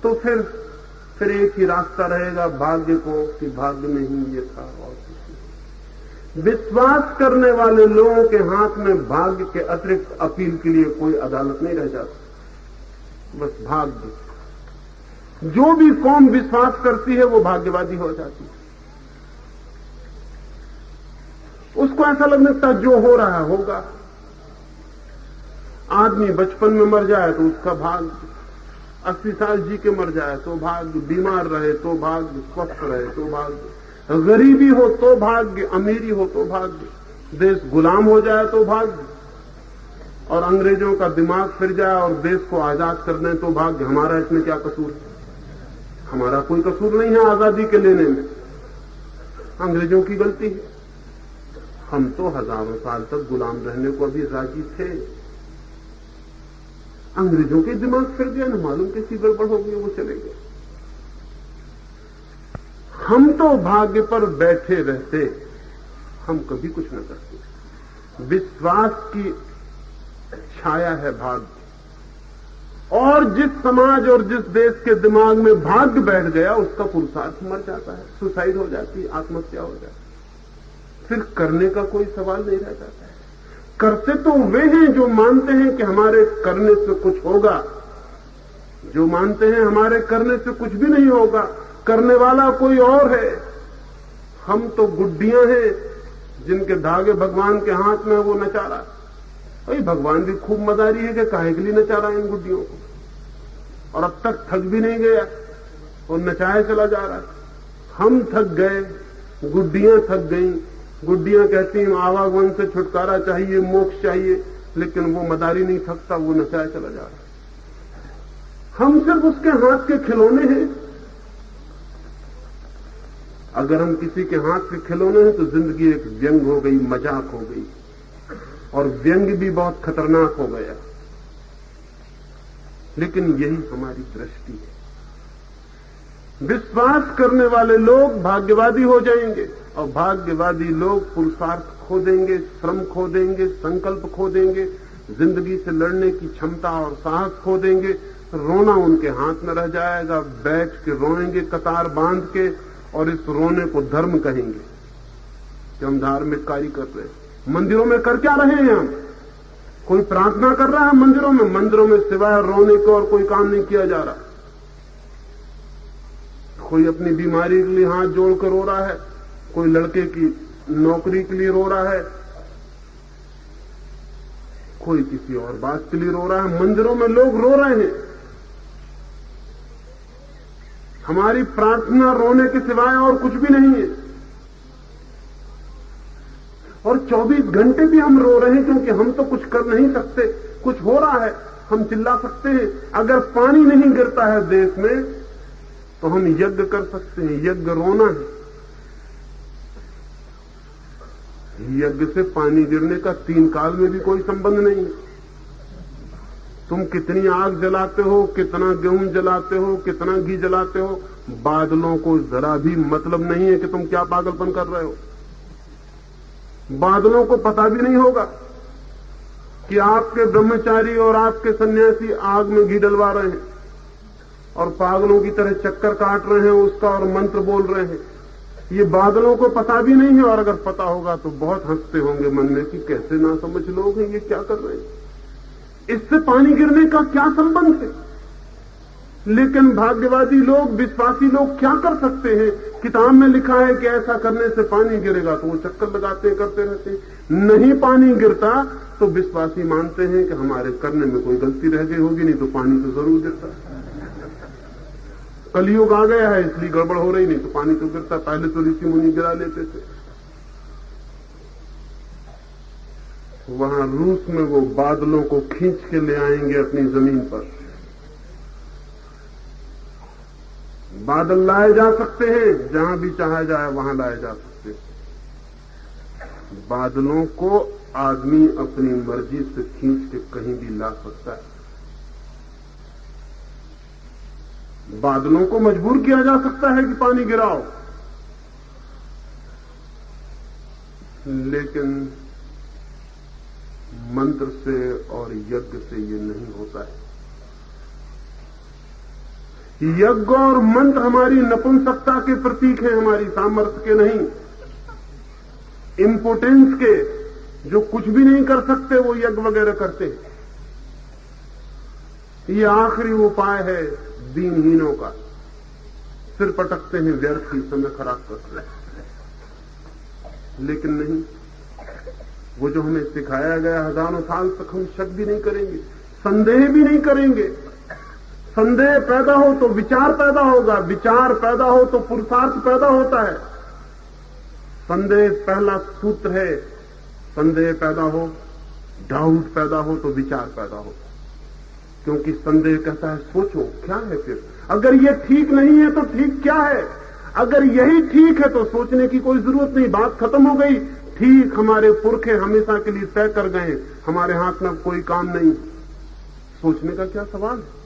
तो फिर एक ही रास्ता रहेगा भाग्य को, कि भाग्य में ही ये था और कुछ नहीं। विश्वास करने वाले लोगों के हाथ में भाग्य के अतिरिक्त अपील के लिए कोई अदालत नहीं रह जाती। बस भाग्य, जो भी कौम विश्वास करती है वो भाग्यवादी हो जाती है। उसको ऐसा लगने लगता है जो हो रहा है होगा। आदमी बचपन में मर जाए तो उसका भाग्य, 80 साल जी के मर जाए तो भाग्य, बीमार रहे तो भाग्य, स्वस्थ रहे तो भाग्य, गरीबी हो तो भाग्य, अमीरी हो तो भाग्य, देश गुलाम हो जाए तो भाग्य, और अंग्रेजों का दिमाग फिर जाए और देश को आजाद कर दें तो भाग्य। हमारा इसमें क्या कसूर है? हमारा कोई कसूर नहीं है आजादी के लेने में, अंग्रेजों की गलती है। हम तो हजारों साल तक गुलाम रहने को भी राजी थे। अंग्रेजों के दिमाग फिर गया, न मालूम कैसी गड़बड़ हो गई, वो चले गए। हम तो भाग्य पर बैठे रहते, हम कभी कुछ न करते। विश्वास की छाया है भाग्य, और जिस समाज और जिस देश के दिमाग में भाग्य बैठ गया उसका पुरुषार्थ मर जाता है, सुसाइड हो जाती है, आत्महत्या हो जाती है। फिर करने का कोई सवाल नहीं रह जाता है। करते तो वे हैं जो मानते हैं कि हमारे करने से कुछ होगा, जो मानते हैं हमारे करने से कुछ भी नहीं होगा, करने वाला कोई और है। हम तो गुड्डियां हैं जिनके धागे भगवान के हाथ में वो नचारा। भाई भगवान भी खूब मदारी है कि काहे के लिए नचारा इन गुड्डियों को, और अब तक थक भी नहीं गया और नचाए चला जा रहा है। हम थक गए, गुड्डियां थक गई। गुड्डियां कहती हैं आवागमन से छुटकारा चाहिए, मोक्ष चाहिए, लेकिन वो मदारी नहीं थकता, वो नचाए चला जा रहा है। हम सिर्फ उसके हाथ के खिलौने हैं। अगर हम किसी के हाथ के खिलौने हैं तो जिंदगी एक व्यंग हो गई, मजाक हो गई, और व्यंग भी बहुत खतरनाक हो गया। लेकिन यही हमारी दृष्टि है। विश्वास करने वाले लोग भाग्यवादी हो जाएंगे, और भाग्यवादी लोग पुरुषार्थ खो देंगे, श्रम खो देंगे, संकल्प खो देंगे, जिंदगी से लड़ने की क्षमता और साहस खो देंगे। रोना उनके हाथ में रह जाएगा, बैठ के रोएंगे कतार बांध के, और इस रोने को धर्म कहेंगे कि हम धार्मिक कार्य कर रहे हैं। मंदिरों में कर क्या रहे हैं हम? कोई प्रार्थना कर रहा है मंदिरों में? मंदिरों में सिवाय रोने को और कोई काम नहीं किया जा रहा। कोई अपनी बीमारी के लिए हाथ जोड़कर रो रहा है, कोई लड़के की नौकरी के लिए रो रहा है, कोई किसी और बात के लिए रो रहा है। मंदिरों में लोग रो रहे हैं। हमारी प्रार्थना रोने के सिवाय और कुछ भी नहीं है। और 24 घंटे भी हम रो रहे हैं, क्योंकि हम तो कुछ कर नहीं सकते। कुछ हो रहा है, हम चिल्ला सकते हैं। अगर पानी नहीं गिरता है देश में तो हम यज्ञ कर सकते हैं। यज्ञ रोना है। यज्ञ से पानी गिरने का 3 काल में भी कोई संबंध नहीं। तुम कितनी आग जलाते हो, कितना गेहूं जलाते हो, कितना घी जलाते हो, बादलों को जरा भी मतलब नहीं है कि तुम क्या पागलपन कर रहे हो। बादलों को पता भी नहीं होगा कि आपके ब्रह्मचारी और आपके सन्यासी आग में घी डलवा रहे हैं और पागलों की तरह चक्कर काट रहे हैं उसका और मंत्र बोल रहे हैं। ये बादलों को पता भी नहीं है, और अगर पता होगा तो बहुत हंसते होंगे मन में कि कैसे ना समझ लोग हैं, ये क्या कर रहे हैं, इससे पानी गिरने का क्या संबंध है। लेकिन भाग्यवादी लोग, विश्वासी लोग क्या कर सकते हैं? किताब में लिखा है कि ऐसा करने से पानी गिरेगा, तो वो चक्कर लगाते करते रहते हैं। नहीं पानी गिरता तो विश्वासी मानते हैं कि हमारे करने में कोई गलती रह गई होगी, नहीं तो पानी तो जरूर गिरता। कलयुग आ गया है इसलिए गड़बड़ हो रही, नहीं तो पानी तो गिरता। पहले तो ऋषि मुनि गिरा लेते थे। वहां रूस में वो बादलों को खींच के ले आएंगे अपनी जमीन पर। बादल लाए जा सकते हैं, जहां भी चाहा जाए वहां लाए जा सकते हैं। बादलों को आदमी अपनी मर्जी से खींच के कहीं भी ला सकता है। बादलों को मजबूर किया जा सकता है कि पानी गिराओ, लेकिन मंत्र से और यज्ञ से ये नहीं होता है। यज्ञ और मंत्र हमारी नपुंसकता के प्रतीक हैं, हमारी सामर्थ्य के नहीं, इम्पोर्टेंस के। जो कुछ भी नहीं कर सकते वो यज्ञ वगैरह करते। ये आखिरी उपाय है दीनहीनों का। सिर पटकते हैं, व्यर्थ ही समय खराब करते हैं। लेकिन नहीं, वो जो हमें सिखाया गया हजारों साल तक हम शक भी नहीं करेंगे, संदेह भी नहीं करेंगे। संदेह पैदा हो तो विचार पैदा होगा, विचार पैदा हो तो पुरुषार्थ पैदा होता है। संदेह पहला सूत्र है। संदेह पैदा हो, डाउट पैदा हो तो विचार पैदा हो। क्योंकि संदेह कहता है सोचो क्या है, फिर अगर ये ठीक नहीं है तो ठीक क्या है, अगर यही ठीक है तो सोचने की कोई जरूरत नहीं, बात खत्म हो गई। ठीक हमारे पुरखे हमेशा के लिए तय कर गए, हमारे हाथ में कोई काम नहीं, सोचने का क्या सवाल है।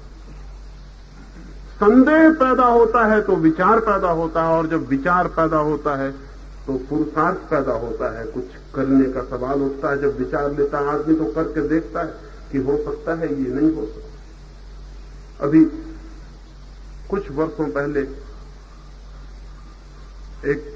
संदेह पैदा होता है तो विचार पैदा होता है, और जब विचार पैदा होता है तो पुरुषार्थ पैदा होता है, कुछ करने का सवाल उठता है। जब विचार लेता है आदमी तो करके देखता है कि हो सकता है, ये नहीं हो सकता। अभी कुछ वर्षों पहले एक